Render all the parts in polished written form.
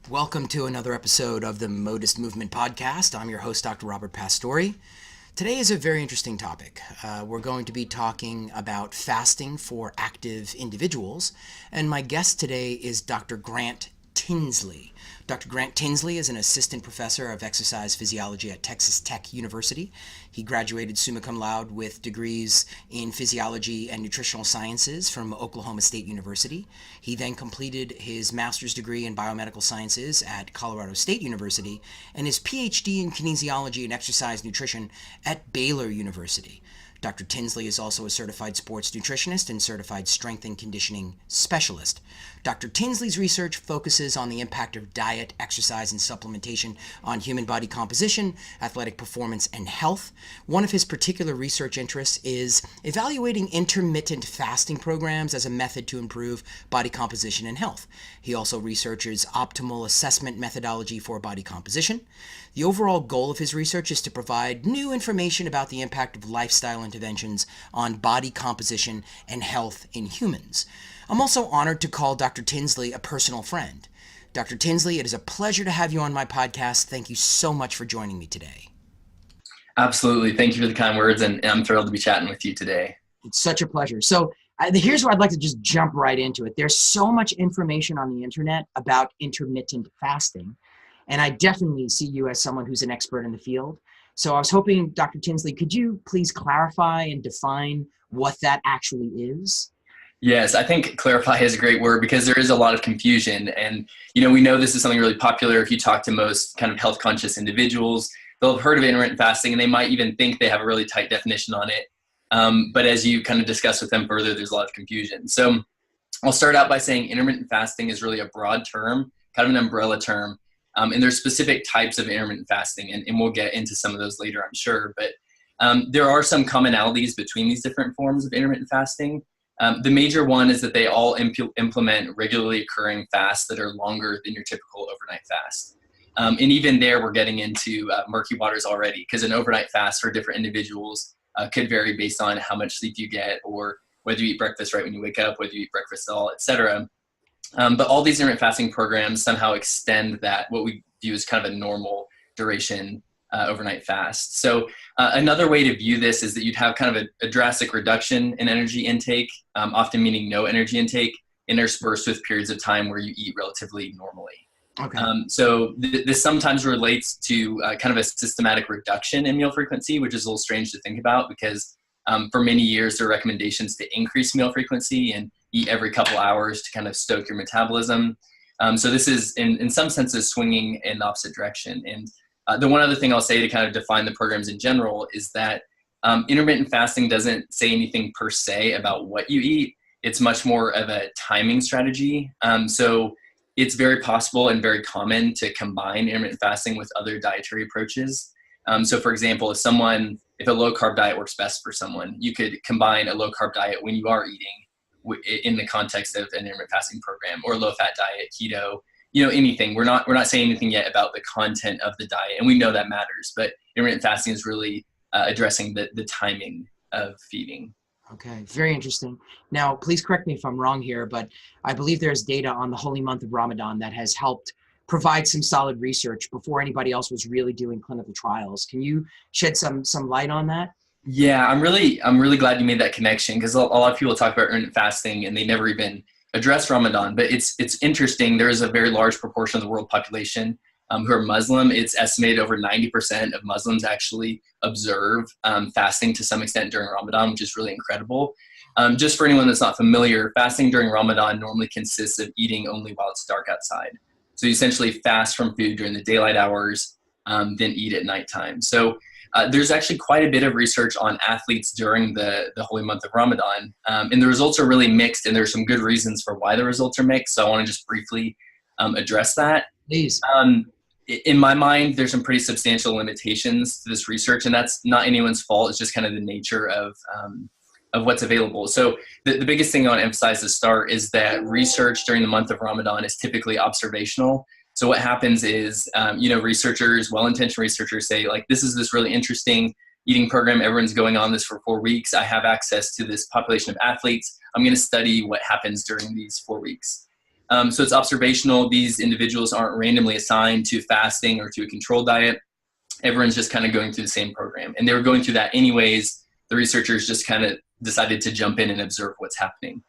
Welcome to another episode of the Modus Movement Podcast. I'm your host, Dr. Robert Pastore. Today is a very interesting topic. We're going to be talking about fasting for active individuals, and my guest today is Dr. Grant Tinsley. Dr. Grant Tinsley is an assistant professor of exercise physiology at Texas Tech University. He graduated summa cum laude with degrees in physiology and nutritional sciences from Oklahoma State University. He then completed his master's degree in biomedical sciences at Colorado State University and his PhD in kinesiology and exercise nutrition at Baylor University. Dr. Tinsley is also a certified sports nutritionist and certified strength and conditioning specialist. Dr. Tinsley's research focuses on the impact of diet, exercise, and supplementation on human body composition, athletic performance, and health. One of his particular research interests is evaluating intermittent fasting programs as a method to improve body composition and health. He also researches optimal assessment methodology for body composition. The overall goal of his research is to provide new information about the impact of lifestyle interventions on body composition and health in humans. I'm also honored to call Dr. Tinsley a personal friend. Dr. Tinsley, it is a pleasure to have you on my podcast. Thank you so much for joining me today. Absolutely. Thank you for the kind words, and I'm thrilled to be chatting with you today. It's such a pleasure. So here's where I'd like to just jump right into it. There's so much information on the internet about intermittent fasting, and I definitely see you as someone who's an expert in the field. So I was hoping, Dr. Tinsley, could you please clarify and define what that actually is? Yes, I think clarify is a great word because there is a lot of confusion. And, we know this is something really popular. If you talk to most kind of health conscious individuals, they'll have heard of intermittent fasting and they might even think they have a really tight definition on it. But as you kind of discuss with them further, there's a lot of confusion. So I'll start out by saying intermittent fasting is really a broad term, kind of an umbrella term. And there's specific types of intermittent fasting, and we'll get into some of those later, I'm sure. But there are some commonalities between these different forms of intermittent fasting. The major one is that they all implement regularly occurring fasts that are longer than your typical overnight fast. And even there, we're getting into murky waters already, because an overnight fast for different individuals could vary based on how much sleep you get, or whether you eat breakfast right when you wake up, whether you eat breakfast at all, etc. But all these intermittent fasting programs somehow extend that, what we view as kind of a normal duration overnight fast. So another way to view this is that you'd have kind of a drastic reduction in energy intake, often meaning no energy intake, interspersed with periods of time where you eat relatively normally. Okay. So this sometimes relates to kind of a systematic reduction in meal frequency, which is a little strange to think about because for many years there are recommendations to increase meal frequency and eat every couple hours to kind of stoke your metabolism. So this is in some senses swinging in the opposite direction. And the one other thing I'll say to kind of define the programs in general is that intermittent fasting doesn't say anything per se about what you eat. It's much more of a timing strategy. So it's very possible and very common to combine intermittent fasting with other dietary approaches. So for example, if a low carb diet works best for someone, you could combine a low carb diet when you are eating in the context of an intermittent fasting program, or a low fat diet, keto, anything. We're not saying anything yet about the content of the diet, and we know that matters, but intermittent fasting is really addressing the timing of feeding. Okay, very interesting. Now, please correct me if I'm wrong here, but I believe there's data on the holy month of Ramadan that has helped provide some solid research before anybody else was really doing clinical trials. Can you shed some light on that? Yeah, I'm really glad you made that connection, because a lot of people talk about intermittent fasting and they never even address Ramadan. But it's interesting. There is a very large proportion of the world population who are Muslim. It's estimated over 90% of Muslims actually observe fasting to some extent during Ramadan, which is really incredible. Just for anyone that's not familiar, fasting during Ramadan normally consists of eating only while it's dark outside. So you essentially fast from food during the daylight hours, then eat at nighttime. So there's actually quite a bit of research on athletes during the holy month of Ramadan. And the results are really mixed, and there's some good reasons for why the results are mixed. So I want to just briefly address that. Please. In my mind, there's some pretty substantial limitations to this research, and that's not anyone's fault. It's just kind of the nature of what's available. So the biggest thing I want to emphasize to start is that research during the month of Ramadan is typically observational. So what happens is, researchers, well-intentioned researchers say, like, this is this really interesting eating program. Everyone's going on this for 4 weeks. I have access to this population of athletes. I'm going to study what happens during these 4 weeks. So it's observational. These individuals aren't randomly assigned to fasting or to a controlled diet. Everyone's just kind of going through the same program. And they were going through that anyways. The researchers just kind of decided to jump in and observe what's happening.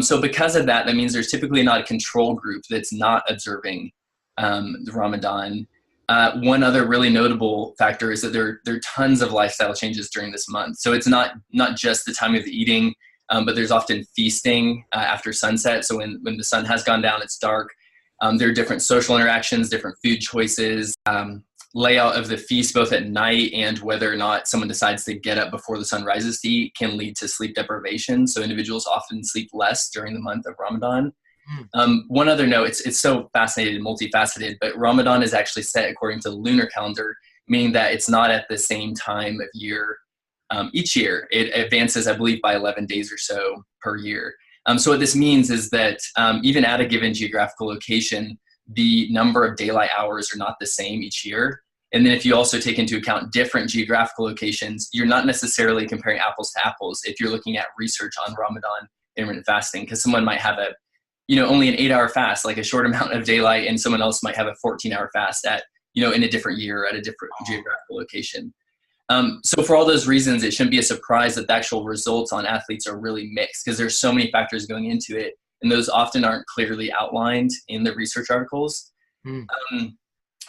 So because of that, that means there's typically not a control group that's not observing the Ramadan. One other really notable factor is that there are tons of lifestyle changes during this month. So it's not just the time of the eating, but there's often feasting after sunset. So when the sun has gone down, it's dark. There are different social interactions, different food choices, layout of the feast both at night and whether or not someone decides to get up before the sun rises to eat can lead to sleep deprivation. So individuals often sleep less during the month of Ramadan. One other note, it's so fascinating and multifaceted, but Ramadan is actually set according to the lunar calendar, meaning that it's not at the same time of year each year. It advances, I believe, by 11 days or so per year. So what this means is that even at a given geographical location, the number of daylight hours are not the same each year. And then if you also take into account different geographical locations, you're not necessarily comparing apples to apples if you're looking at research on Ramadan intermittent fasting, because someone might have only an 8-hour fast, like a short amount of daylight, and someone else might have a 14-hour fast at, in a different year at a different geographical location. So for all those reasons, it shouldn't be a surprise that the actual results on athletes are really mixed because there's so many factors going into it, and those often aren't clearly outlined in the research articles.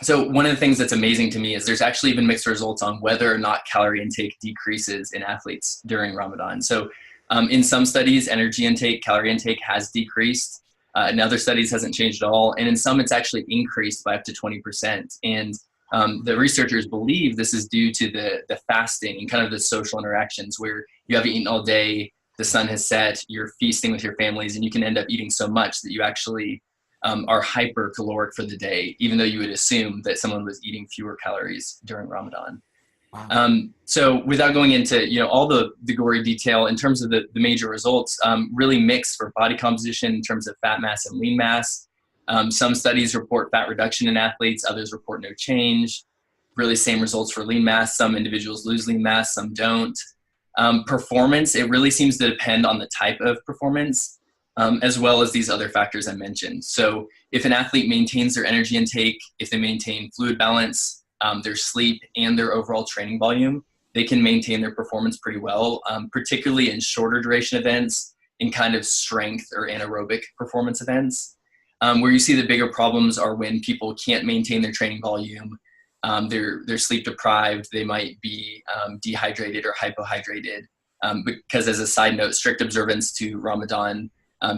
So one of the things that's amazing to me is there's actually been mixed results on whether or not calorie intake decreases in athletes during Ramadan. So in some studies, energy intake, calorie intake has decreased. In other studies, hasn't changed at all. And in some, it's actually increased by up to 20%. And the researchers believe this is due to the fasting and kind of the social interactions where you haven't eaten all day, the sun has set, you're feasting with your families, and you can end up eating so much that you actually are hypercaloric for the day, even though you would assume that someone was eating fewer calories during Ramadan. Wow. So without going into all the gory detail, in terms of the major results, really mixed for body composition in terms of fat mass and lean mass. Some studies report fat reduction in athletes, others report no change. Really same results for lean mass. Some individuals lose lean mass, some don't. Performance, it really seems to depend on the type of performance, as well as these other factors I mentioned. So if an athlete maintains their energy intake, if they maintain fluid balance, their sleep, and their overall training volume, they can maintain their performance pretty well, particularly in shorter duration events, in kind of strength or anaerobic performance events. Where you see the bigger problems are when people can't maintain their training volume, they're sleep deprived, they might be dehydrated or hypohydrated. Because as a side note, strict observance to Ramadan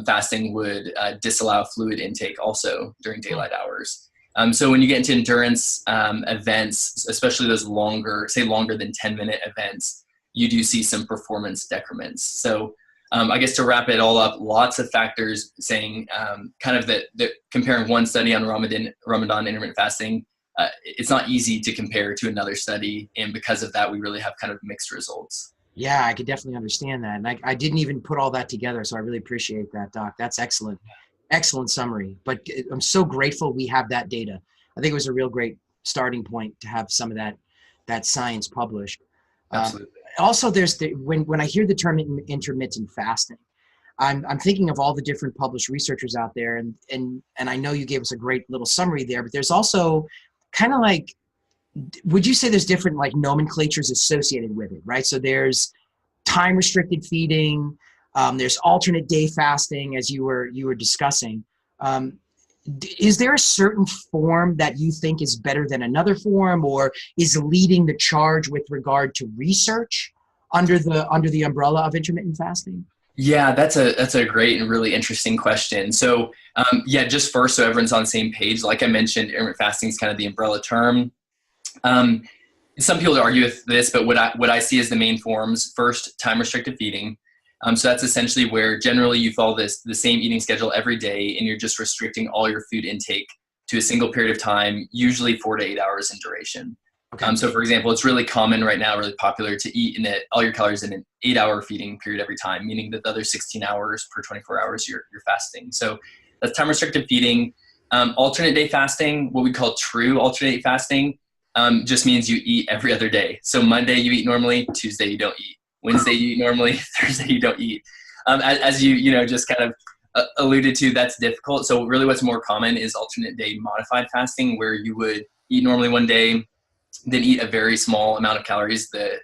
fasting would disallow fluid intake also during daylight hours. So when you get into endurance events, especially those longer than 10-minute events, you do see some performance decrements. So I guess to wrap it all up, lots of factors saying kind of that comparing one study on Ramadan intermittent fasting, it's not easy to compare to another study. And because of that, we really have kind of mixed results. Yeah, I could definitely understand that. And I didn't even put all that together, so I really appreciate that, Doc. That's excellent. Excellent summary. But I'm so grateful we have that data. I think it was a real great starting point to have some of that science published. Absolutely. Also, there's when I hear the term intermittent fasting, I'm thinking of all the different published researchers out there, and I know you gave us a great little summary there, but there's also kind of like, would you say there's different like nomenclatures associated with it, right? So there's time restricted feeding, there's alternate day fasting, as you were discussing. Is there a certain form that you think is better than another form, or is leading the charge with regard to research under the umbrella of intermittent fasting? Yeah, that's a great and really interesting question. So just first, so everyone's on the same page, like I mentioned, intermittent fasting is kind of the umbrella term. Some people argue with this, but what I see as the main forms: first, time restricted feeding. So that's essentially where generally you follow the same eating schedule every day, and you're just restricting all your food intake to a single period of time, usually 4 to 8 hours in duration. Okay. So for example, it's really common right now, really popular to eat all your calories in an 8-hour feeding period every time, meaning that the other 16 hours per 24 hours you're fasting. So that's time restricted feeding. Alternate day fasting, what we call true alternate fasting, just means you eat every other day. So Monday you eat normally, Tuesday you don't eat. Wednesday you eat normally, Thursday you don't eat. As you just kind of alluded to, that's difficult. So really what's more common is alternate day modified fasting, where you would eat normally one day, then eat a very small amount of calories the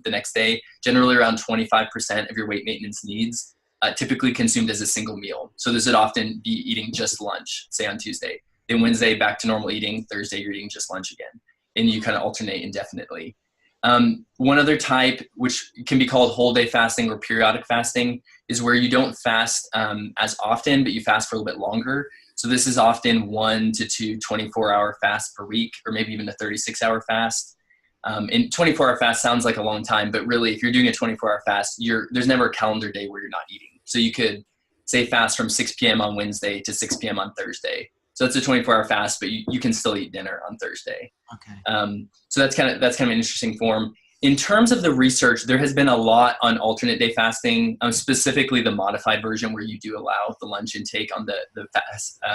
next day, generally around 25% of your weight maintenance needs, typically consumed as a single meal. So this would often be eating just lunch, say on Tuesday. Then Wednesday, back to normal eating. Thursday, you're eating just lunch again. And you kind of alternate indefinitely. One other type, which can be called whole day fasting or periodic fasting, is where you don't fast as often, but you fast for a little bit longer. So this is often 1 to 2 24-hour fasts per week, or maybe even a 36-hour fast. And 24-hour fast sounds like a long time, but really if you're doing a 24-hour fast, there's never a calendar day where you're not eating. So you could say fast from 6 p.m. on Wednesday to 6 p.m. on Thursday. So it's a 24-hour fast, but you can still eat dinner on Thursday. Okay. So that's kind of an interesting form. In terms of the research, there has been a lot on alternate day fasting, specifically the modified version where you do allow the lunch intake on the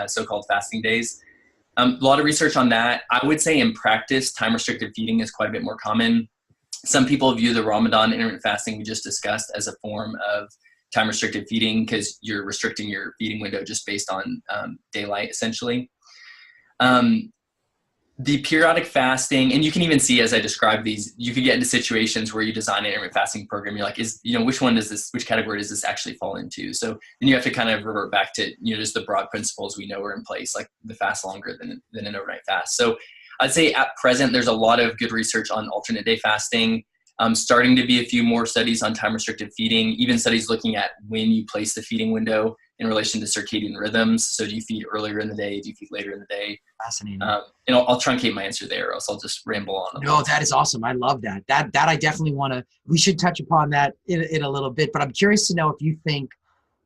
so-called fasting days. A lot of research on that. I would say in practice, time-restricted feeding is quite a bit more common. Some people view the Ramadan intermittent fasting we just discussed as a form of time-restricted feeding because you're restricting your feeding window just based on daylight, essentially. The periodic fasting, and you can even see as I describe these, you could get into situations where you design an intermittent fasting program. You're like, which category does this actually fall into? So then you have to kind of revert back to, just the broad principles we know are in place, like the fast longer than an overnight fast. So I'd say at present, there's a lot of good research on alternate day fasting. Starting to be a few more studies on time-restricted feeding, even studies looking at when you place the feeding window in relation to circadian rhythms. So do you feed earlier in the day? Do you feed later in the day? Fascinating. And I'll truncate my answer there, or else I'll just ramble on. No, that is awesome. I love that. That I definitely we should touch upon that in a little bit, but I'm curious to know if you think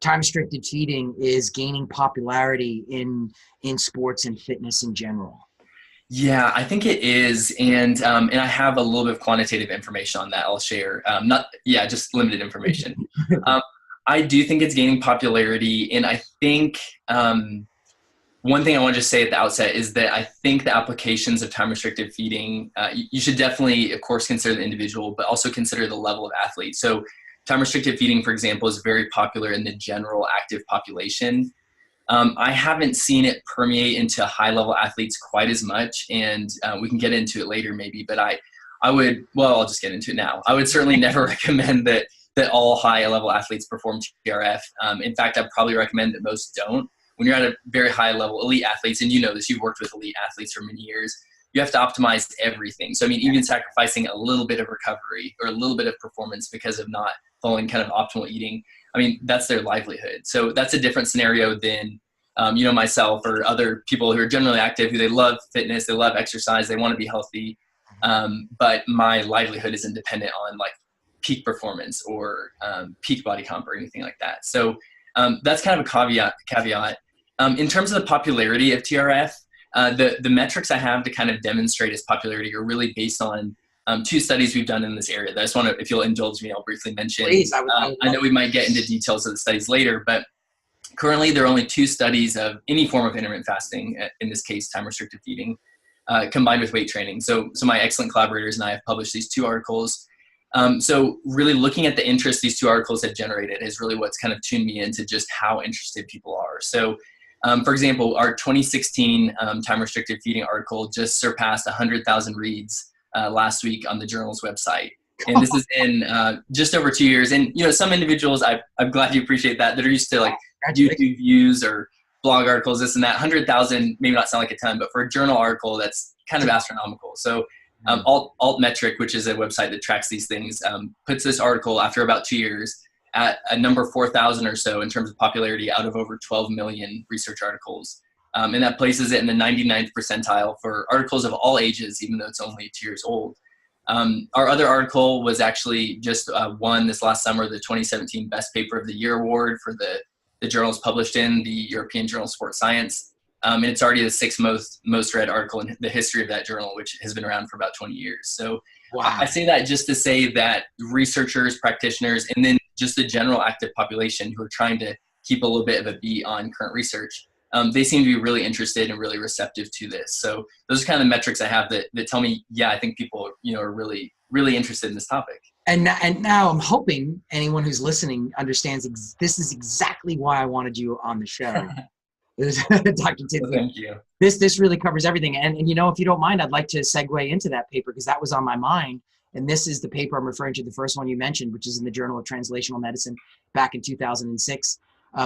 time-restricted feeding is gaining popularity in sports and fitness in general. Yeah, I think it is, and I have a little bit of quantitative information on that I'll share. Just limited information. I do think it's gaining popularity, and I think one thing I want to just say at the outset is that I think the applications of time-restricted feeding, you should definitely, of course, consider the individual, but also consider the level of athlete. So time-restricted feeding, for example, is very popular in the general active population. I haven't seen it permeate into high-level athletes quite as much, and we can get into it later maybe, but I'll just get into it now. I would certainly never recommend that all high-level athletes perform TRF. In fact, I'd probably recommend that most don't. When you're at a very high level, elite athletes, and you know this, you've worked with elite athletes for many years, you have to optimize everything. So, even sacrificing a little bit of recovery or a little bit of performance because of not following kind of optimal eating, that's their livelihood. So that's a different scenario than, myself or other people who are generally active, who they love fitness, they love exercise, they want to be healthy. But my livelihood isn't dependent on like peak performance or peak body comp or anything like that. So that's kind of a caveat. In terms of the popularity of TRF, the metrics I have to kind of demonstrate its popularity are really based on two studies we've done in this area that I just want to, if you'll indulge me, I'll briefly mention. Please, I know we might get into details of the studies later, but currently there are only two studies of any form of intermittent fasting, in this case, time-restricted feeding, combined with weight training. So my excellent collaborators and I have published these two articles. So really looking at the interest these two articles have generated is really what's kind of tuned me into just how interested people are. So for example, our 2016 time-restricted feeding article just surpassed 100,000 reads last week on the journal's website. And this is in just over 2 years. And, some individuals, I'm glad you appreciate that are used to like YouTube views or blog articles, this and that. 100,000 maybe not sound like a ton, but for a journal article, that's kind of astronomical. So Altmetric, which is a website that tracks these things, puts this article after about 2 years at a number 4,000 or so in terms of popularity out of over 12 million research articles. And that places it in the 99th percentile for articles of all ages, even though it's only 2 years old. Our other article was actually just won this last summer, the 2017 Best Paper of the Year award for the journals published in the European Journal of Sports Science. And it's already the sixth most read article in the history of that journal, which has been around for about 20 years. So wow. I say that just to say that researchers, practitioners, and then just the general active population who are trying to keep a little bit of a beat on current research, they seem to be really interested and really receptive to this. So those are kind of the metrics I have that tell me, yeah, I think people, are really, really interested in this topic. And now I'm hoping anyone who's listening understands this is exactly why I wanted you on the show. Dr. Well, Tinsley. thank you. This really covers everything. And if you don't mind, I'd like to segue into that paper because that was on my mind. And this is the paper I'm referring to, the first one you mentioned, which is in the Journal of Translational Medicine back in 2006,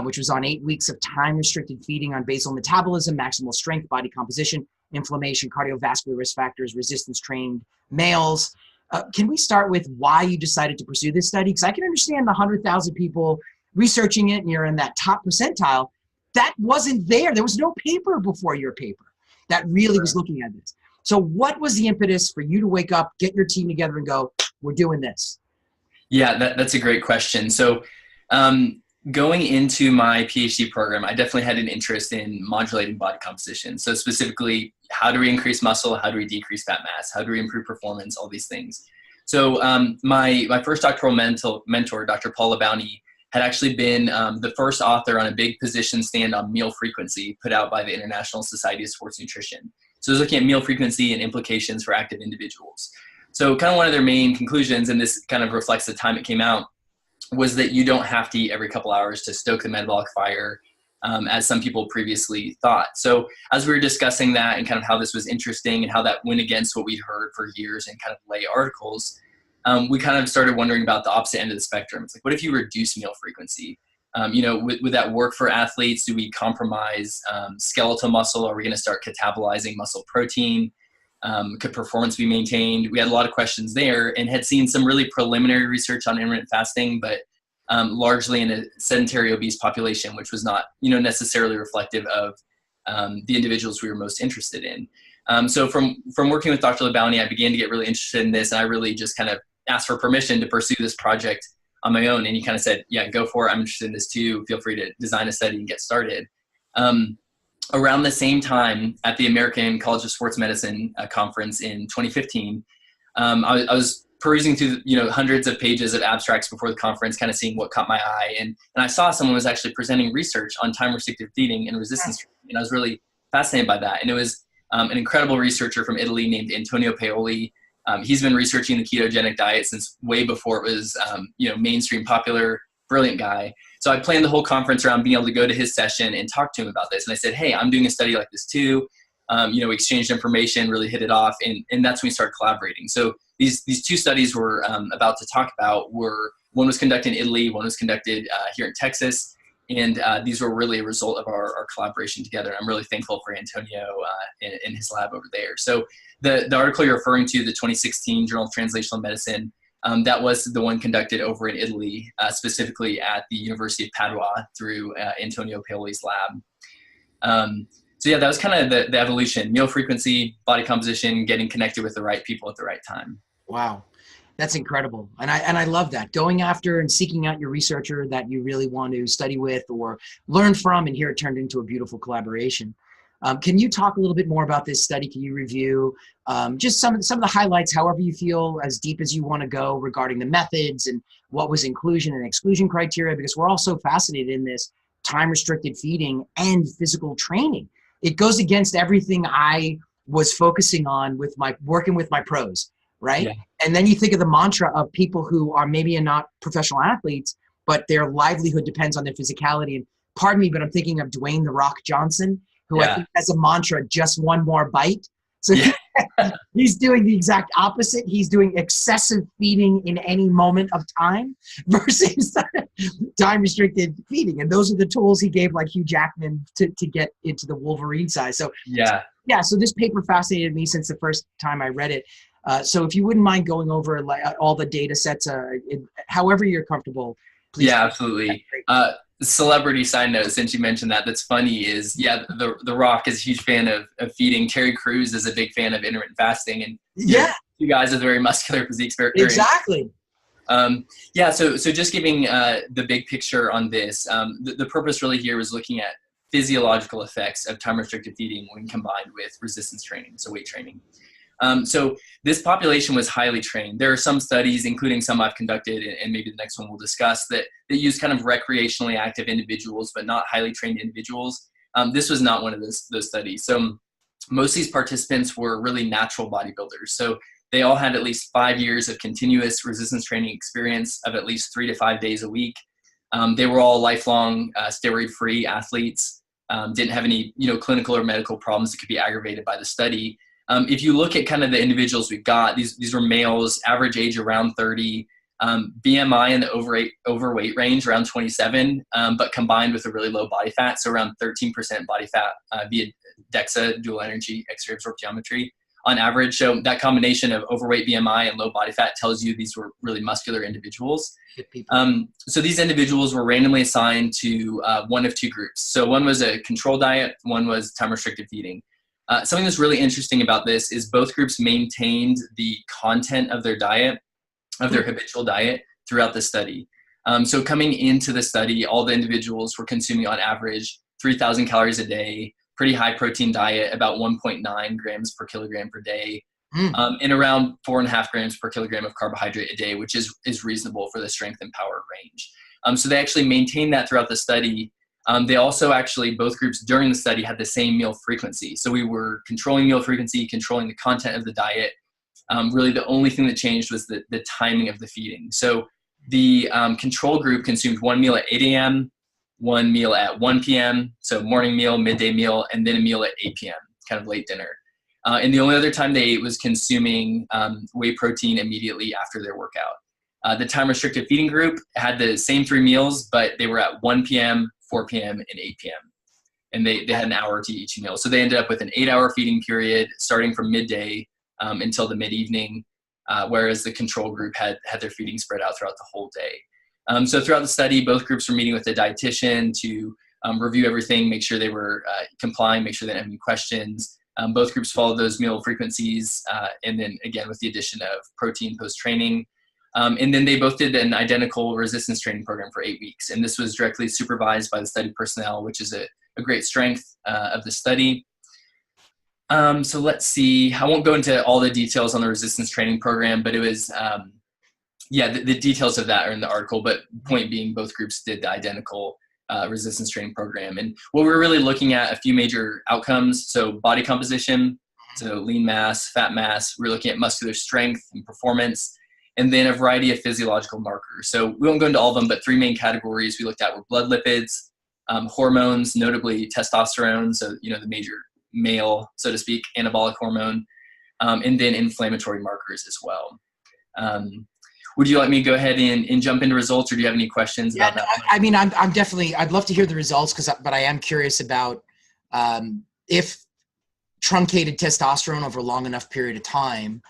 which was on 8 weeks of time-restricted feeding on basal metabolism, maximal strength, body composition, inflammation, cardiovascular risk factors, resistance-trained males. Can we start with why you decided to pursue this study? Because I can understand the 100,000 people researching it and you're in that top percentile. That wasn't there. There was no paper before your paper that really was looking at this. So what was the impetus for you to wake up, get your team together and go, we're doing this? Yeah, that's a great question. So going into my PhD program, I definitely had an interest in modulating body composition. So specifically, how do we increase muscle? How do we decrease fat mass? How do we improve performance? All these things. So my first doctoral mentor, Dr. Paul Labounty, had actually been the first author on a big position stand on meal frequency put out by the International Society of Sports Nutrition. So I was looking at meal frequency and implications for active individuals. So kind of one of their main conclusions, and this kind of reflects the time it came out, was that you don't have to eat every couple hours to stoke the metabolic fire, as some people previously thought. So as we were discussing that and kind of how this was interesting and how that went against what we'd heard for years in kind of lay articles, we kind of started wondering about the opposite end of the spectrum. It's like, what if you reduce meal frequency? Would that work for athletes? Do we compromise skeletal muscle? Are we going to start catabolizing muscle protein? Could performance be maintained? We had a lot of questions there and had seen some really preliminary research on intermittent fasting, but largely in a sedentary obese population, which was not, necessarily reflective of the individuals we were most interested in. So from working with Dr. Labounty, I began to get really interested in this, and I really just kind of asked for permission to pursue this project on my own. And he kind of said, yeah, go for it. I'm interested in this too. Feel free to design a study and get started. Around the same time at the American College of Sports Medicine conference in 2015, I was perusing through, hundreds of pages of abstracts before the conference, kind of seeing what caught my eye. And I saw someone was actually presenting research on time-restricted feeding and resistance training, and I was really fascinated by that. And it was an incredible researcher from Italy named Antonio Paoli. He's been researching the ketogenic diet since way before it was, mainstream popular. Brilliant guy. So I planned the whole conference around being able to go to his session and talk to him about this. And I said, hey, I'm doing a study like this too. We exchanged information, really hit it off, and that's when we started collaborating. So these two studies we're about to talk about one was conducted in Italy, one was conducted here in Texas, and these were really a result of our collaboration together. I'm really thankful for Antonio and his lab over there. So the article you're referring to, the 2016 Journal of Translational Medicine, that was the one conducted over in Italy, specifically at the University of Padua through Antonio Paoli's lab. So yeah, that was kind of the evolution: meal frequency, body composition, getting connected with the right people at the right time. Wow, that's incredible. And I love that. Going after and seeking out your researcher that you really want to study with or learn from, and here it turned into a beautiful collaboration. Can you talk a little bit more about this study? Can you review just some of the highlights, however you feel, as deep as you want to go regarding the methods and what was inclusion and exclusion criteria? Because we're all so fascinated in this time-restricted feeding and physical training. It goes against everything I was focusing on with working with my pros, right? Yeah. And then you think of the mantra of people who are maybe not professional athletes, but their livelihood depends on their physicality. And pardon me, but I'm thinking of Dwayne "The Rock" Johnson, who I think has a mantra, just one more bite. So he's doing the exact opposite. He's doing excessive feeding in any moment of time versus time-restricted feeding. And those are the tools he gave like Hugh Jackman to get into the Wolverine size. So so this paper fascinated me since the first time I read it. So if you wouldn't mind going over all the data sets, however you're comfortable, please. Yeah, absolutely. Celebrity side note, since you mentioned that's funny, is the Rock is a huge fan of feeding. Terry Crews is a big fan of intermittent fasting, and you guys with very muscular physiques. Exactly. So just giving the big picture on this, the purpose really here was looking at physiological effects of time-restricted feeding when combined with resistance training, so weight training. So this population was highly trained. There are some studies, including some I've conducted, and maybe the next one we'll discuss, that use kind of recreationally active individuals, but not highly trained individuals. This was not one of those studies. So most of these participants were really natural bodybuilders. So They all had at least 5 years of continuous resistance training experience of at least 3 to 5 days a week. They were all lifelong steroid-free athletes, didn't have any clinical or medical problems that could be aggravated by the study. If you look at kind of the individuals we've got, these were males, average age around 30, BMI in the overweight range around 27, but combined with a really low body fat, so around 13% body fat via DEXA, dual energy X-ray absorptiometry on average. So that combination of overweight, BMI, and low body fat tells you these were really muscular individuals. So these individuals were randomly assigned to one of two groups. So one was a control diet, one was time-restricted feeding. Something that's really interesting about this is both groups maintained the content of their diet, of their habitual diet throughout the study. So coming into the study, all the individuals were consuming on average 3,000 calories a day, pretty high protein diet, about 1.9 grams per kilogram per day, and around 4.5 grams per kilogram of carbohydrate a day, which is reasonable for the strength and power range. So they actually maintained that throughout the study. They also actually, both groups during the study had the same meal frequency. So we were controlling meal frequency, controlling the content of the diet. Really the only thing that changed was the timing of the feeding. So the control group consumed one meal at 8 a.m., one meal at 1 p.m., so morning meal, midday meal, and then a meal at 8 p.m., kind of late dinner. And the only other time they ate was consuming whey protein immediately after their workout. The time-restricted feeding group had the same 3 meals, but they were at 1 p.m., 4 p.m., and 8 p.m. And they had an hour to each meal. So they ended up with an 8-hour feeding period starting from midday until the mid-evening, whereas the control group had their feeding spread out throughout the whole day. So throughout the study, both groups were meeting with the dietitian to review everything, make sure they were complying, make sure they didn't have any questions. Both groups followed those meal frequencies, and then again with the addition of protein post-training. And then they both did an identical resistance training program for 8 weeks. And this was directly supervised by the study personnel, which is a great strength of the study. So let's see, I won't go into all the details on the resistance training program, but it was, the details of that are in the article, but point being both groups did the identical resistance training program. And what we're really looking at, a few major outcomes. So body composition, so lean mass, fat mass, we're looking at muscular strength and performance, and then a variety of physiological markers. So we won't go into all of them, but 3 main categories we looked at were blood lipids, hormones, notably testosterone, so the major male, so to speak, anabolic hormone, and then inflammatory markers as well. Would you like me to go ahead and jump into results, or do you have any questions about that? I mean, I'm definitely, I'd love to hear the results, but I am curious about if truncated testosterone over a long enough period of time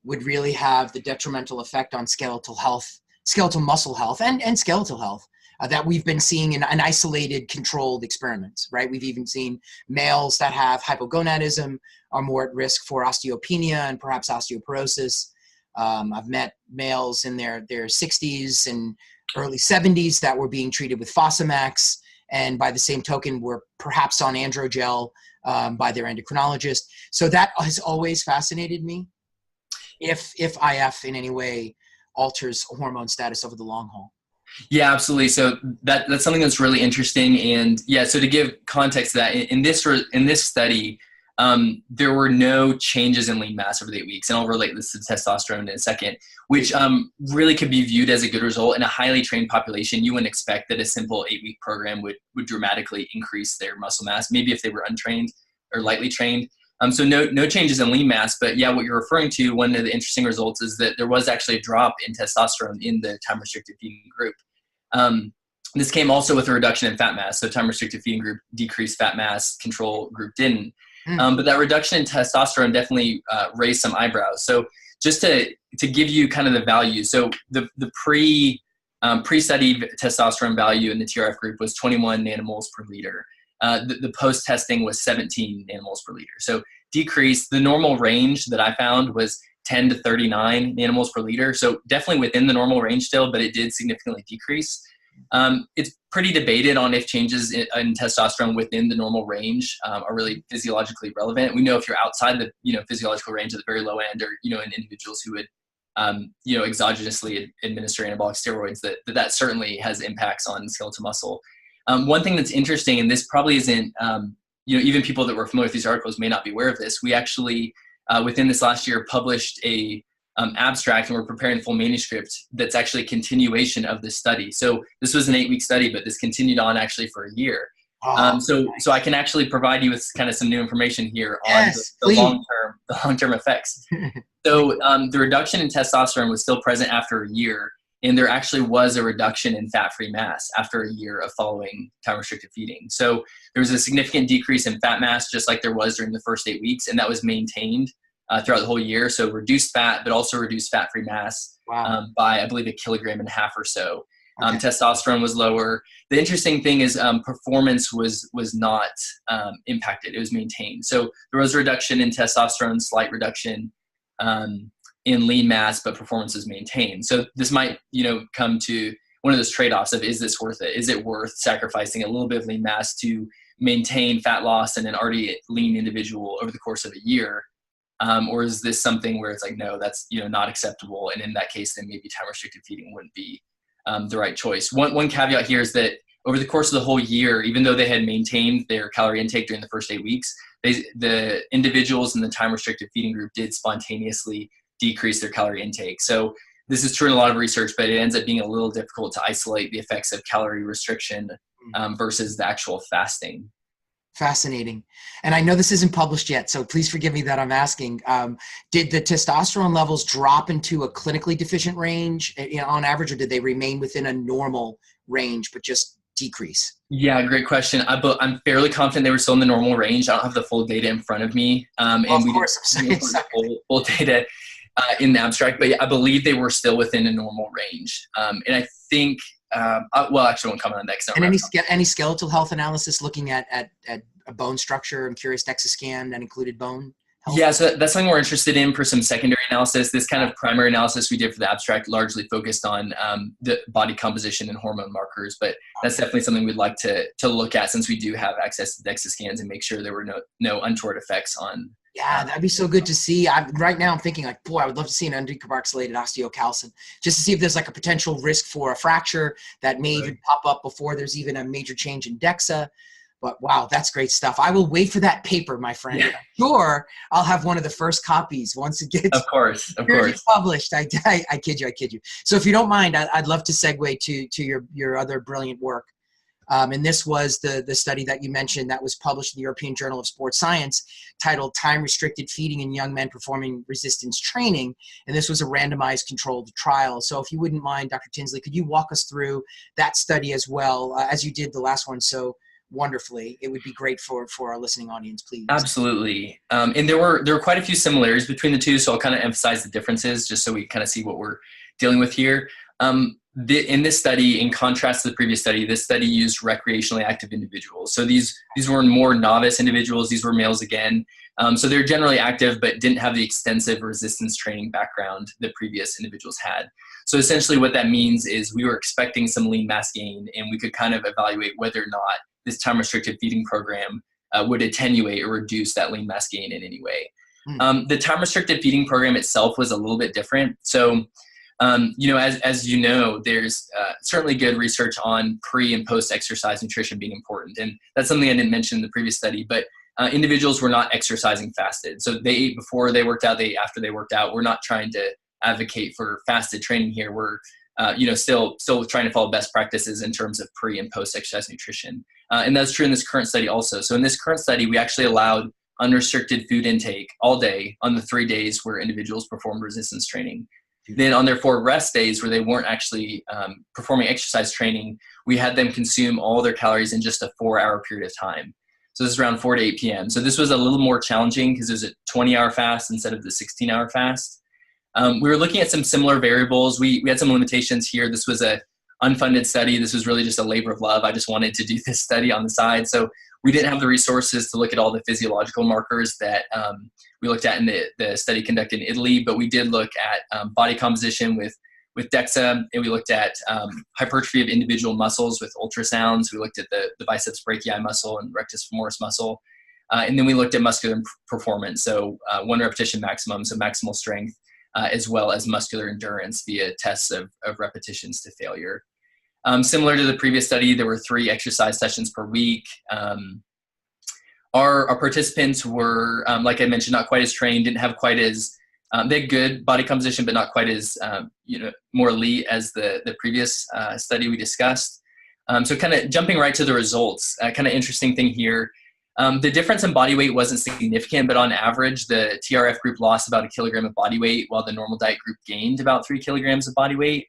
would really have the detrimental effect on skeletal health, skeletal muscle health, and skeletal health that we've been seeing in isolated controlled experiments, right? We've even seen males that have hypogonadism are more at risk for osteopenia and perhaps osteoporosis. I've met males in their 60s and early 70s that were being treated with Fosamax, and by the same token were perhaps on androgel by their endocrinologist. So that has always fascinated me, if IF in any way alters hormone status over the long haul. Yeah, absolutely. So that's something that's really interesting. And yeah, so to give context to that, in this study, there were no changes in lean mass over the 8 weeks. And I'll relate this to testosterone in a second, which really could be viewed as a good result. In a highly trained population, you wouldn't expect that a simple 8-week program would dramatically increase their muscle mass, maybe if they were untrained or lightly trained. So no changes in lean mass, but yeah, what you're referring to, one of the interesting results is that there was actually a drop in testosterone in the time-restricted feeding group. This came also with a reduction in fat mass. So time-restricted feeding group decreased fat mass, control group didn't. But that reduction in testosterone definitely raised some eyebrows. So just to give you kind of the value, so the pre-studied testosterone value in the TRF group was 21 nanomoles per liter. The post-testing was 17 nanomoles per liter. So decrease, the normal range that I found was 10 to 39 nanomoles per liter. So definitely within the normal range still, but it did significantly decrease. It's pretty debated on if changes in testosterone within the normal range are really physiologically relevant. We know if you're outside the physiological range at the very low end, or in individuals who would exogenously administer anabolic steroids, that certainly has impacts on skeletal muscle. One thing that's interesting, and this probably isn't even people that were familiar with these articles may not be aware of this. We actually within this last year published a abstract, and we're preparing the full manuscript that's actually a continuation of this study. So this was an 8-week study, but this continued on actually for a year. So I can actually provide you with kind of some new information here on the long-term effects. So the reduction in testosterone was still present after a year, and there actually was a reduction in fat-free mass after a year of following time-restricted feeding. So there was a significant decrease in fat mass, just like there was during the first 8 weeks, and that was maintained throughout the whole year. So reduced fat, but also reduced fat-free mass by, I believe, 1.5 kilograms or so. Okay. Testosterone was lower. The interesting thing is performance was not impacted. It was maintained. So there was a reduction in testosterone, slight reduction in lean mass, but performance is maintained. So this might, come to one of those trade-offs of, is this worth it? Is it worth sacrificing a little bit of lean mass to maintain fat loss in an already lean individual over the course of a year? Or is this something where it's like, no, that's, not acceptable. And in that case, then maybe time-restricted feeding wouldn't be the right choice. One caveat here is that over the course of the whole year, even though they had maintained their calorie intake during the first 8 weeks, the individuals in the time-restricted feeding group did spontaneously decrease their calorie intake. So this is true in a lot of research, but it ends up being a little difficult to isolate the effects of calorie restriction versus the actual fasting. Fascinating. And I know this isn't published yet, so please forgive me that I'm asking. Did the testosterone levels drop into a clinically deficient range on average, or did they remain within a normal range but just decrease? Yeah, great question. I'm fairly confident they were still in the normal range. I don't have the full data in front of me. And of course, I'm didn't full data in the abstract, but yeah, I believe they were still within a normal range. And I think, actually I won't comment on that. And any skeletal health analysis looking at a bone structure? I'm curious, DEXA scan that included bone health? Yeah, so that's something we're interested in for some secondary analysis. This kind of primary analysis we did for the abstract largely focused on the body composition and hormone markers, but that's definitely something we'd like to look at since we do have access to DEXA scans and make sure there were no untoward effects on. Yeah, that'd be so good to see. Right now I'm thinking like, boy, I would love to see an undecarboxylated osteocalcin just to see if there's like a potential risk for a fracture that may even pop up before there's even a major change in DEXA. But wow, that's great stuff. I will wait for that paper, my friend. Yeah. I'm sure I'll have one of the first copies once it gets published. I kid you. So if you don't mind, I'd love to segue to your other brilliant work. And this was the study that you mentioned that was published in the European Journal of Sports Science, titled Time-Restricted Feeding in Young Men Performing Resistance Training. And this was a randomized controlled trial. So if you wouldn't mind, Dr. Tinsley, could you walk us through that study as well, as you did the last one so wonderfully? It would be great for our listening audience, please. Absolutely. And there were quite a few similarities between the two, so I'll kind of emphasize the differences just so we kind of see what we're dealing with here. In this study, in contrast to the previous study, this study used recreationally active individuals. So these were more novice individuals. These were males again. So they're generally active, but didn't have the extensive resistance training background that previous individuals had. So essentially what that means is we were expecting some lean mass gain, and we could kind of evaluate whether or not this time-restricted feeding program would attenuate or reduce that lean mass gain in any way. The time-restricted feeding program itself was a little bit different. So, as you know, there's certainly good research on pre- and post-exercise nutrition being important. And that's something I didn't mention in the previous study, but individuals were not exercising fasted. So they ate before they worked out, they ate after they worked out. We're not trying to advocate for fasted training here. We're still trying to follow best practices in terms of pre and post exercise nutrition. And that's true in this current study also. So in this current study, we actually allowed unrestricted food intake all day on the 3 days where individuals performed resistance training. Then on their 4 rest days where they weren't actually performing exercise training, we had them consume all their calories in just a 4-hour period of time. So this is around 4 to 8 p.m. So this was a little more challenging because it was a 20-hour fast instead of the 16-hour fast. We were looking at some similar variables. We had some limitations here. This was a unfunded study. This was really just a labor of love. I just wanted to do this study on the side. So we didn't have the resources to look at all the physiological markers that we looked at in the study conducted in Italy, but we did look at body composition with DEXA, and we looked at hypertrophy of individual muscles with ultrasounds. We looked at the biceps brachii muscle and rectus femoris muscle. And then we looked at muscular performance, so 1 repetition maximum, so maximal strength, as well as muscular endurance via tests of repetitions to failure. Similar to the previous study, there were 3 exercise sessions per week. Our participants were, like I mentioned, not quite as trained, didn't have quite as They had good body composition, but not quite as, more elite as the previous study we discussed. So kind of jumping right to the results, kind of interesting thing here. The difference in body weight wasn't significant, but on average, the TRF group lost about 1 kilogram of body weight, while the normal diet group gained about 3 kilograms of body weight.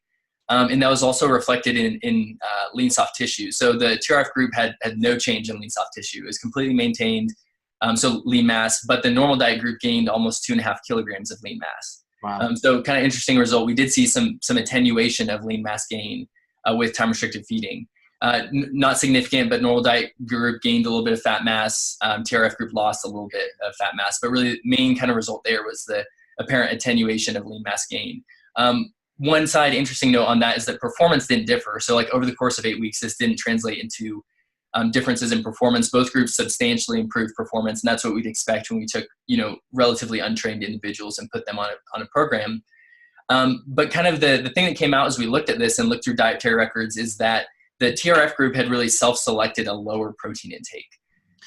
And that was also reflected in lean soft tissue. So the TRF group had no change in lean soft tissue. It was completely maintained, so lean mass, but the normal diet group gained almost 2.5 kilograms of lean mass. Wow. So kind of interesting result. We did see some attenuation of lean mass gain with time-restricted feeding. Not significant, but normal diet group gained a little bit of fat mass. TRF group lost a little bit of fat mass, but really the main kind of result there was the apparent attenuation of lean mass gain. One side interesting note on that is that performance didn't differ. So like over the course of 8 weeks, this didn't translate into differences in performance. Both groups substantially improved performance, and that's what we'd expect when we took, relatively untrained individuals and put them on a program. But kind of the thing that came out as we looked at this and looked through dietary records is that the TRF group had really self-selected a lower protein intake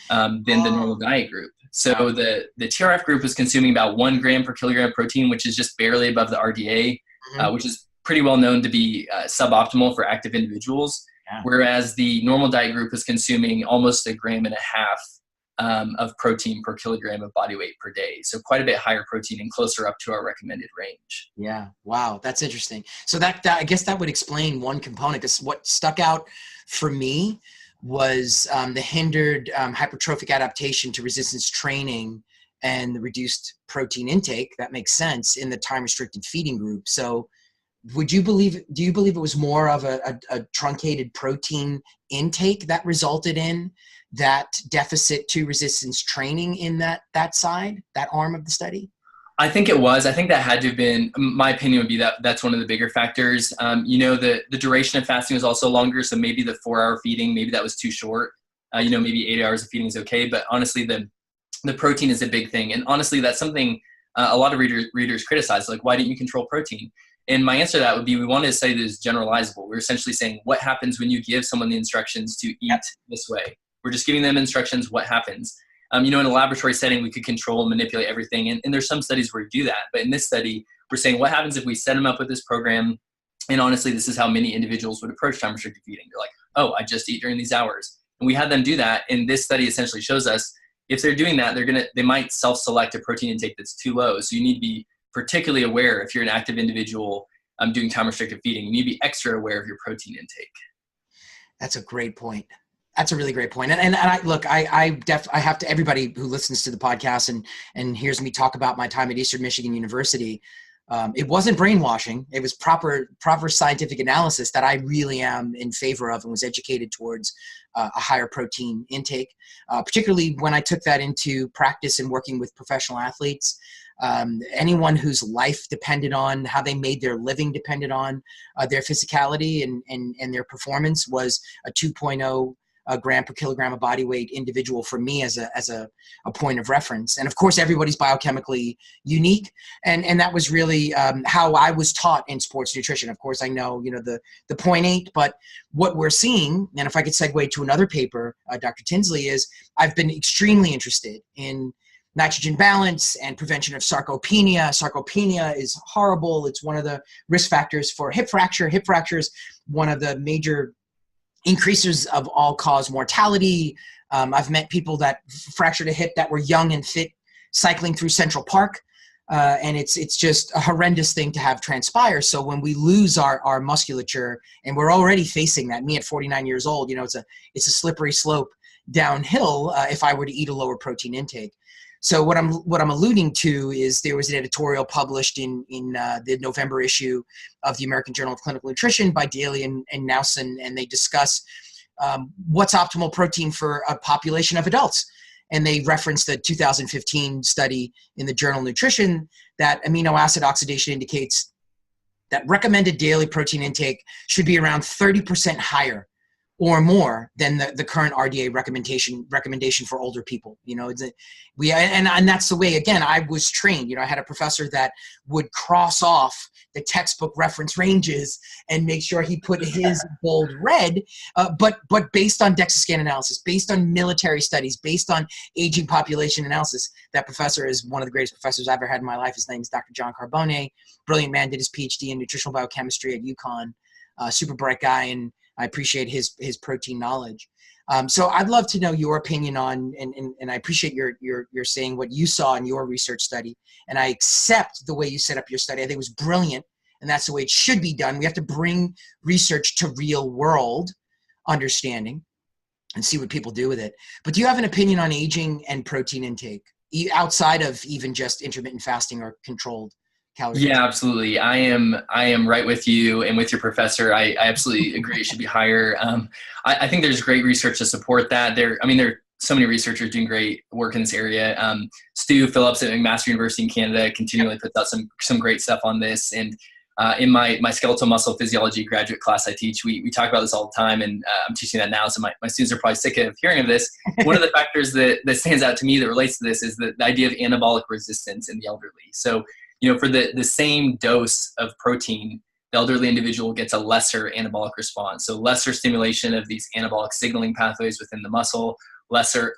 than the normal diet group. So the TRF group was consuming about 1 gram per kilogram of protein, which is just barely above the RDA, which is pretty well known to be suboptimal for active individuals. Yeah. Whereas the normal diet group was consuming almost 1.5 grams of protein per kilogram of body weight per day. So quite a bit higher protein and closer up to our recommended range. Yeah. Wow. That's interesting. So that I guess that would explain one component, because what stuck out for me was the hindered hypertrophic adaptation to resistance training and the reduced protein intake. That makes sense in the time restricted feeding group. So do you believe it was more of a truncated protein intake that resulted in that deficit to resistance training in that arm of the study? I think it was. I think that had to have been, my opinion would be that's one of the bigger factors. The duration of fasting was also longer. So maybe the 4-hour feeding, maybe that was too short. Maybe 8 hours of feeding is okay. But honestly, the protein is a big thing. And honestly, that's something a lot of readers criticize. Like, why didn't you control protein? And my answer to that would be, we wanted to say that it's generalizable. We're essentially saying, what happens when you give someone the instructions to eat this way? We're just giving them instructions, what happens? In a laboratory setting, we could control and manipulate everything. And there's some studies where we do that. But in this study, we're saying, what happens if we set them up with this program? And honestly, this is how many individuals would approach time-restricted feeding. They're like, oh, I just eat during these hours. And we had them do that. And this study essentially shows us, if they're doing that, they might self-select a protein intake that's too low. So you need to be particularly aware if you're an active individual doing time-restricted feeding. You need to be extra aware of your protein intake. That's a great point. That's a really great point. And I have to, everybody who listens to the podcast and hears me talk about my time at Eastern Michigan University, it wasn't brainwashing. It was proper scientific analysis that I really am in favor of and was educated towards a higher protein intake, particularly when I took that into practice and working with professional athletes. Anyone whose life depended on, how they made their living depended on their physicality and their performance was a 2.0 gram per kilogram of body weight individual for me as a point of reference. And of course, everybody's biochemically unique. And that was really how I was taught in sports nutrition. Of course, I know, the 0.8, but what we're seeing, and if I could segue to another paper, Dr. Tinsley, is I've been extremely interested in nitrogen balance and prevention of sarcopenia. Sarcopenia is horrible. It's one of the risk factors for hip fracture. Hip fracture is one of the major increasers of all-cause mortality. I've met people that fractured a hip that were young and fit cycling through Central Park. And it's just a horrendous thing to have transpire. So when we lose our musculature, and we're already facing that, me at 49 years old, it's a slippery slope downhill if I were to eat a lower protein intake. So what I'm alluding to is there was an editorial published in the November issue of the American Journal of Clinical Nutrition by Daly and Nowson, and they discuss what's optimal protein for a population of adults. And they referenced the 2015 study in the journal Nutrition that amino acid oxidation indicates that recommended daily protein intake should be around 30% higher or more than the current RDA recommendation for older people. And that's the way, again, I was trained. I had a professor that would cross off the textbook reference ranges and make sure he put his bold red, but based on DEXA scan analysis, based on military studies, based on aging population analysis. That professor is one of the greatest professors I've ever had in my life. His name is Dr. John Carbone. Brilliant man, did his PhD in nutritional biochemistry at UConn. Super bright guy, and I appreciate his protein knowledge. So I'd love to know your opinion on, and I appreciate your saying what you saw in your research study, and I accept the way you set up your study. I think it was brilliant, and that's the way it should be done. We have to bring research to real world understanding and see what people do with it. But do you have an opinion on aging and protein intake outside of even just intermittent fasting or controlled calorie? Yeah, absolutely. I am right with you and with your professor. I absolutely agree it should be higher. I think there's great research to support that. There are so many researchers doing great work in this area. Stu Phillips at McMaster University in Canada continually puts out some great stuff on this. And in my skeletal muscle physiology graduate class I teach, we talk about this all the time, and I'm teaching that now, so my students are probably sick of hearing of this. One of the factors that stands out to me that relates to this is the idea of anabolic resistance in the elderly. So for the same dose of protein, the elderly individual gets a lesser anabolic response. So lesser stimulation of these anabolic signaling pathways within the muscle, lesser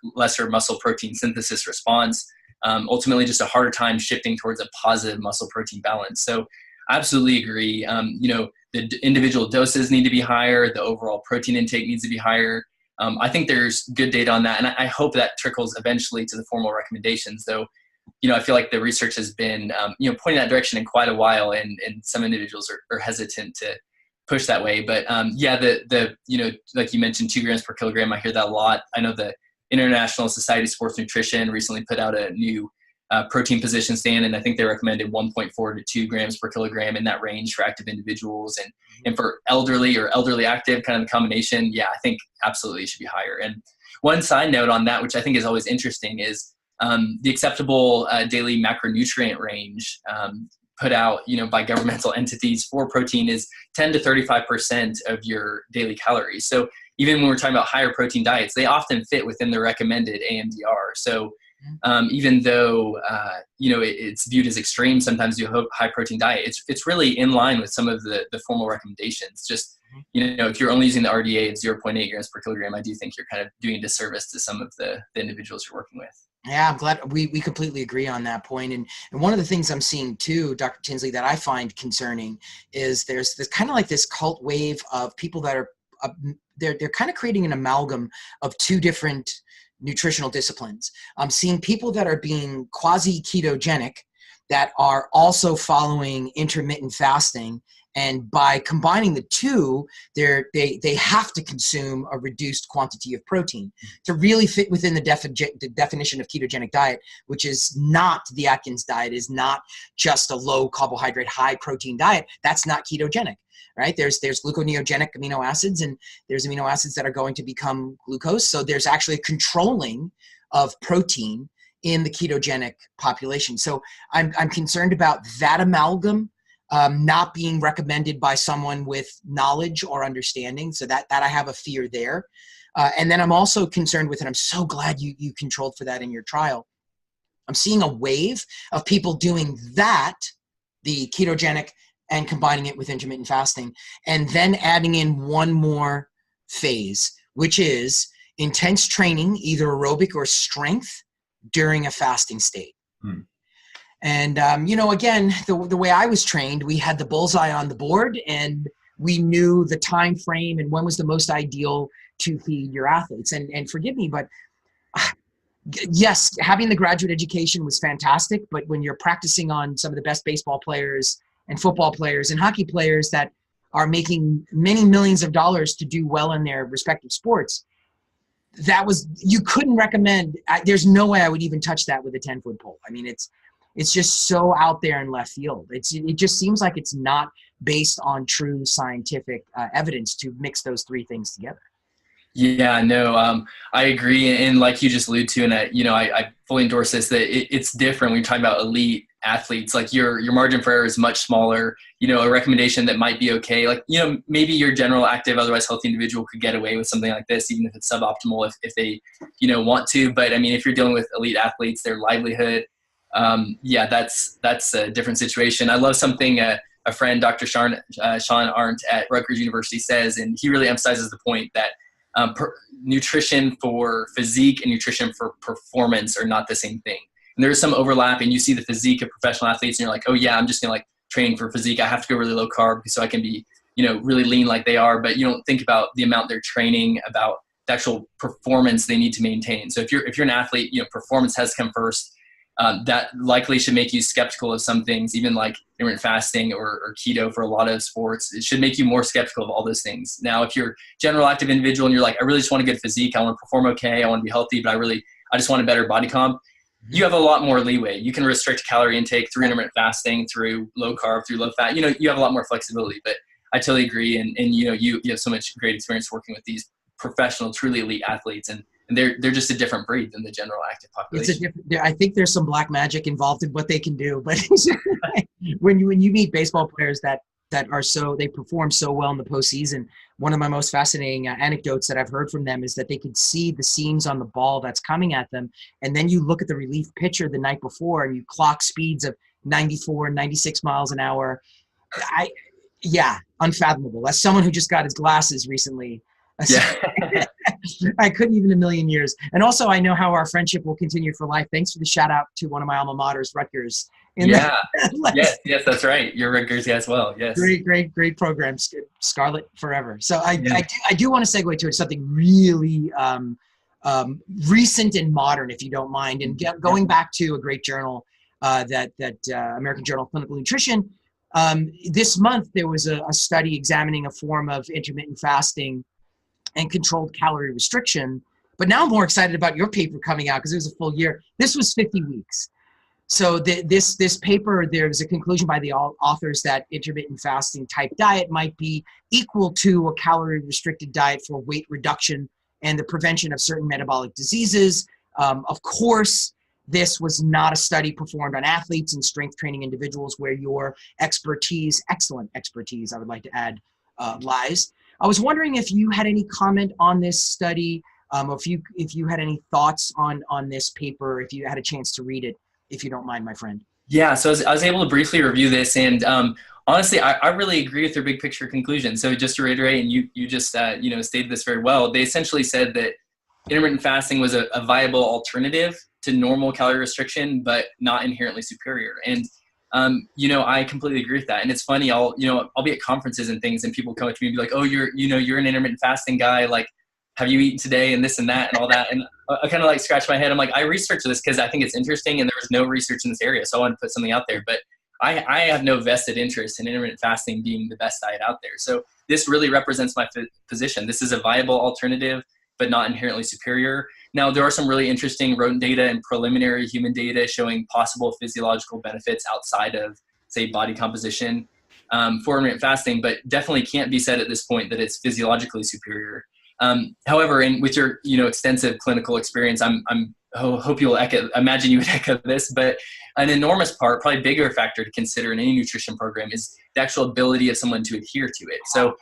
muscle protein synthesis response, ultimately just a harder time shifting towards a positive muscle protein balance. So I absolutely agree. The individual doses need to be higher. The overall protein intake needs to be higher. I think there's good data on that, and I hope that trickles eventually to the formal recommendations, though. I feel like the research has been, pointing that direction in quite a while, and some individuals are hesitant to push that way. But like you mentioned, 2 grams per kilogram, I hear that a lot. I know the International Society of Sports Nutrition recently put out a new protein position stand, and I think they recommended 1.4 to 2 grams per kilogram in that range for active individuals. And for elderly or elderly active, kind of the combination, I think absolutely it should be higher. And one side note on that, which I think is always interesting, is the acceptable daily macronutrient range put out, by governmental entities for protein is 10 to 35% of your daily calories. So even when we're talking about higher protein diets, they often fit within the recommended AMDR. So even though it's viewed as extreme, sometimes do a high protein diet, it's really in line with some of the formal recommendations. Just if you're only using the RDA at 0.8 grams per kilogram, I do think you're kind of doing a disservice to some of the individuals you're working with. Yeah, I'm glad we completely agree on that point. And one of the things I'm seeing too, Dr. Tinsley, that I find concerning is there's kind of like this cult wave of people that are they're kind of creating an amalgam of 2 different nutritional disciplines. I'm seeing people that are being quasi ketogenic that are also following intermittent fasting. And by combining the 2, they have to consume a reduced quantity of protein to really fit within the definition of ketogenic diet, which is not the Atkins diet, is not just a low carbohydrate, high protein diet. That's not ketogenic, right? There's gluconeogenic amino acids, and there's amino acids that are going to become glucose. So there's actually a controlling of protein in the ketogenic population. So I'm concerned about that amalgam not being recommended by someone with knowledge or understanding. So that I have a fear there. And then I'm also concerned with, and I'm so glad you controlled for that in your trial, I'm seeing a wave of people doing that, the ketogenic, and combining it with intermittent fasting, and then adding in one more phase, which is intense training, either aerobic or strength, during a fasting state. And, again, the way I was trained, we had the bullseye on the board, and we knew the time frame and when was the most ideal to feed your athletes. And forgive me, but yes, having the graduate education was fantastic. But when you're practicing on some of the best baseball players and football players and hockey players that are making many millions of dollars to do well in their respective sports, you couldn't recommend, there's no way I would even touch that with a 10-foot pole. I mean, it's just so out there in left field. It just seems like it's not based on true scientific evidence to mix those 3 things together. Yeah, no, I agree. And like you just alluded to, and I fully endorse this, that it's different when you're talking about elite athletes, like your margin for error is much smaller. A recommendation that might be okay, like, maybe your general active, otherwise healthy individual could get away with something like this, even if it's suboptimal, if they, want to. But I mean, if you're dealing with elite athletes, their livelihood, that's a different situation. I love something a friend, Dr. Sean Arndt at Rutgers University says, and he really emphasizes the point that nutrition for physique and nutrition for performance are not the same thing. And there's some overlap, and you see the physique of professional athletes and you're like, oh yeah, I'm just gonna like training for physique. I have to go really low carb so I can be, really lean like they are. But you don't think about the amount they're training, about the actual performance they need to maintain. So if you're an athlete, performance has to come first. That likely should make you skeptical of some things, even like intermittent fasting or keto for a lot of sports. It should make you more skeptical of all those things. Now, if you're a general active individual and you're like, I really just want a good physique, I want to perform okay, I want to be healthy, but I just want a better body comp, you have a lot more leeway. You can restrict calorie intake through intermittent fasting, through low carb, through low fat. You have a lot more flexibility. But I totally agree. And you have so much great experience working with these professional, truly elite athletes, and they're just a different breed than the general active population. I think there's some black magic involved in what they can do. But when you meet baseball players that are they perform so well in the postseason, one of my most fascinating anecdotes that I've heard from them is that they could see the seams on the ball that's coming at them. And then you look at the relief pitcher the night before and you clock speeds of 94, 96 miles an hour. Unfathomable. As someone who just got his glasses recently, I couldn't even in a million years. And also, I know how our friendship will continue for life. Thanks for the shout out to one of my alma maters, Rutgers. Yes, that's right. You're Rutgers as well. Yes. Great program, Scarlet Forever. So I do want to segue to something really recent and modern, if you don't mind, and going back to a great journal, that American Journal of Clinical Nutrition. This month there was a study examining a form of intermittent fasting and controlled calorie restriction. But now I'm more excited about your paper coming out because it was a full year. This was 50 weeks. So this paper, there's a conclusion by the authors that intermittent fasting type diet might be equal to a calorie restricted diet for weight reduction and the prevention of certain metabolic diseases. Of course, this was not a study performed on athletes and strength training individuals where your expertise, excellent expertise, I would like to add, lies. I was wondering if you had any comment on this study, or if you had any thoughts on this paper, if you had a chance to read it, if you don't mind, my friend. Yeah, so I was able to briefly review this, and honestly, I really agree with their big picture conclusion. So just to reiterate, and you just stated this very well, they essentially said that intermittent fasting was a viable alternative to normal calorie restriction, but not inherently superior. And I completely agree with that. And it's funny, I'll be at conferences and things, and people come up to me and be like, oh, you're an intermittent fasting guy. Like, have you eaten today and this and that and all that? And I kind of like scratch my head. I'm like, I researched this because I think it's interesting and there was no research in this area. So I want to put something out there, but I have no vested interest in intermittent fasting being the best diet out there. So this really represents my position. This is a viable alternative, but not inherently superior. Now, there are some really interesting rodent data and preliminary human data showing possible physiological benefits outside of, say, body composition for intermittent fasting, but definitely can't be said at this point that it's physiologically superior. However, with your extensive clinical experience, hope you'll imagine you would echo this, but an enormous part, probably bigger factor to consider in any nutrition program is the actual ability of someone to adhere to it. So,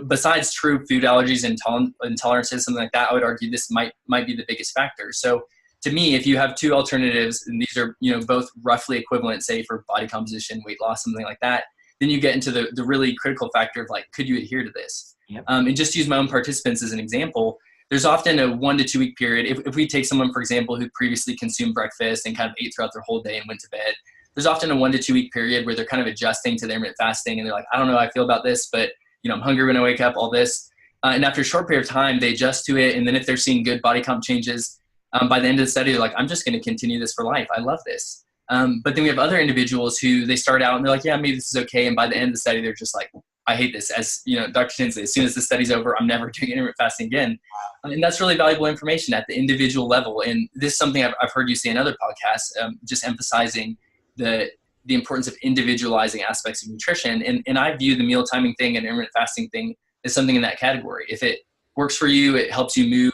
besides true food allergies and intolerances, something like that, I would argue this might be the biggest factor. So to me, if you have two alternatives and these are, both roughly equivalent, say for body composition, weight loss, something like that, then you get into the really critical factor of like, could you adhere to this? Yep. And just use my own participants as an example. There's often a 1 to 2 week period. If we take someone, for example, who previously consumed breakfast and kind of ate throughout their whole day and went to bed, there's often a 1 to 2 week period where they're kind of adjusting to their intermittent fasting and they're like, I don't know how I feel about this, but I'm hungry when I wake up, all this. And after a short period of time, they adjust to it. And then if they're seeing good body comp changes, by the end of the study, they're like, I'm just going to continue this for life. I love this. But then we have other individuals who they start out and they're like, yeah, maybe this is okay. And by the end of the study, they're just like, I hate this. As Dr. Tinsley, as soon as the study's over, I'm never doing intermittent fasting again. And that's really valuable information at the individual level. And this is something I've heard you say in other podcasts, just emphasizing the importance of individualizing aspects of nutrition. And I view the meal timing thing and intermittent fasting thing as something in that category. If it works for you, it helps you move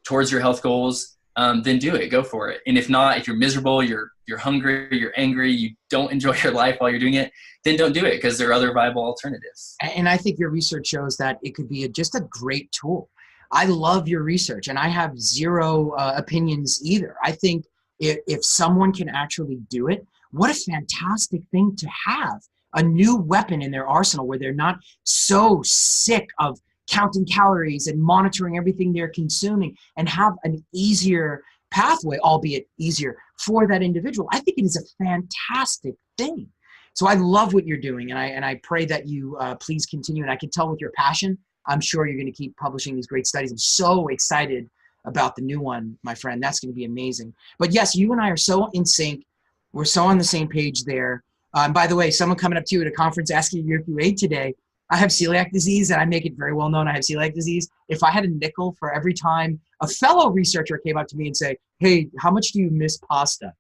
towards your health goals, then do it. Go for it. And if not, if you're miserable, you're hungry, you're angry, you don't enjoy your life while you're doing it, then don't do it, because there are other viable alternatives. And I think your research shows that it could be just a great tool. I love your research, and I have zero opinions either. I think if someone can actually do it, what a fantastic thing to have, a new weapon in their arsenal where they're not so sick of counting calories and monitoring everything they're consuming, and have an easier pathway, albeit easier, for that individual. I think it is a fantastic thing. So I love what you're doing, and I pray that you please continue. And I can tell with your passion, I'm sure you're going to keep publishing these great studies. I'm so excited about the new one, my friend. That's going to be amazing. But yes, you and I are so in sync. We're so on the same page there. By the way, someone coming up to you at a conference asking you if you ate today. I have celiac disease, and I make it very well known I have celiac disease. If I had a nickel for every time a fellow researcher came up to me and say, hey, how much do you miss pasta?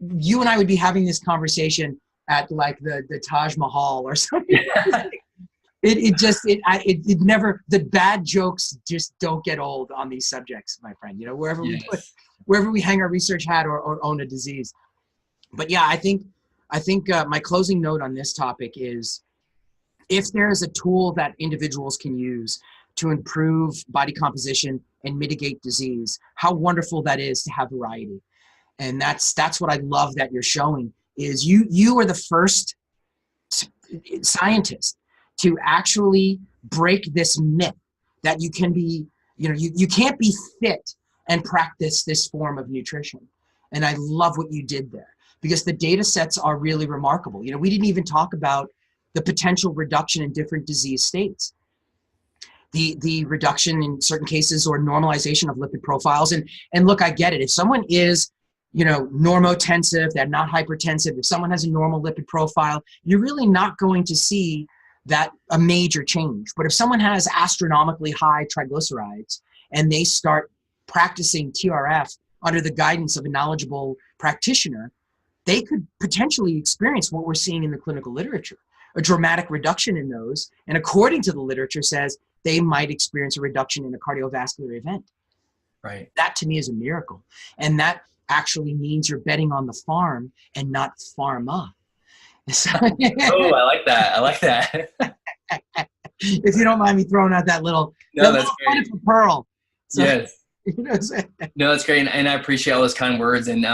You and I would be having this conversation at like the Taj Mahal or something. It never, the bad jokes just don't get old on these subjects, my friend. You know, wherever we hang our research hat or own a disease. But yeah, I think my closing note on this topic is, if there is a tool that individuals can use to improve body composition and mitigate disease, how wonderful that is to have variety. And that's what I love that you're showing, is you are the first scientist to actually break this myth that you can be, you can't be fit and practice this form of nutrition. And I love what you did there, because the data sets are really remarkable. We didn't even talk about the potential reduction in different disease states, the reduction in certain cases or normalization of lipid profiles. And look, I get it. If someone is, normotensive, they're not hypertensive, if someone has a normal lipid profile, you're really not going to see that a major change. But if someone has astronomically high triglycerides and they start practicing TRF under the guidance of a knowledgeable practitioner, they could potentially experience what we're seeing in the clinical literature, a dramatic reduction in those. And according to the literature says they might experience a reduction in a cardiovascular event. Right. That to me is a miracle. And that actually means you're betting on the farm and not pharma. Oh, I like that. I like that. If you don't mind me throwing out that little, that's great. Wonderful pearl. So, yes. No, that's great. And I appreciate all those kind words. And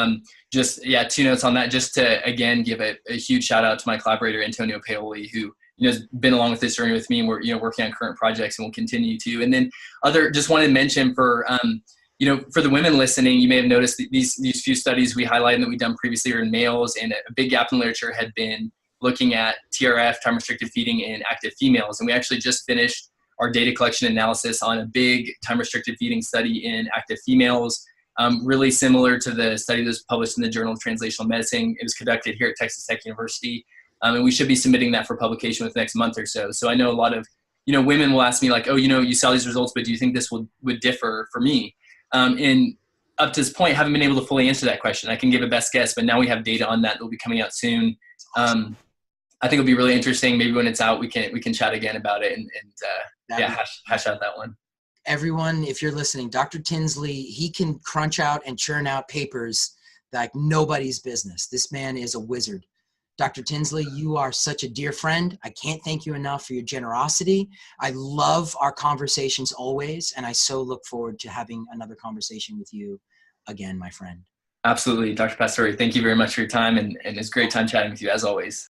just, 2 notes on that, just to, again, give a huge shout out to my collaborator, Antonio Paoli, who, has been along with this journey with me, and we're, working on current projects and will continue to. And then just wanted to mention for, for the women listening, you may have noticed that these few studies we highlighted that we've done previously are in males, and a big gap in the literature had been looking at TRF, time-restricted feeding, in active females. And we actually just finished our data collection analysis on a big time-restricted feeding study in active females, really similar to the study that was published in the Journal of Translational Medicine. It was conducted here at Texas Tech University, and we should be submitting that for publication within the next month or so. So I know a lot of, women will ask me like, oh, you saw these results, but do you think this would differ for me? And up to this point, haven't been able to fully answer that question. I can give a best guess, but now we have data on that will be coming out soon. I think it'll be really interesting. Maybe when it's out, we can chat again about it and hash out that one. Everyone, if you're listening, Dr. Tinsley, he can crunch out and churn out papers like nobody's business. This man is a wizard. Dr. Tinsley, you are such a dear friend. I can't thank you enough for your generosity. I love our conversations always, and I so look forward to having another conversation with you again, my friend. Absolutely, Dr. Pastore. Thank you very much for your time, and it's a great time chatting with you as always.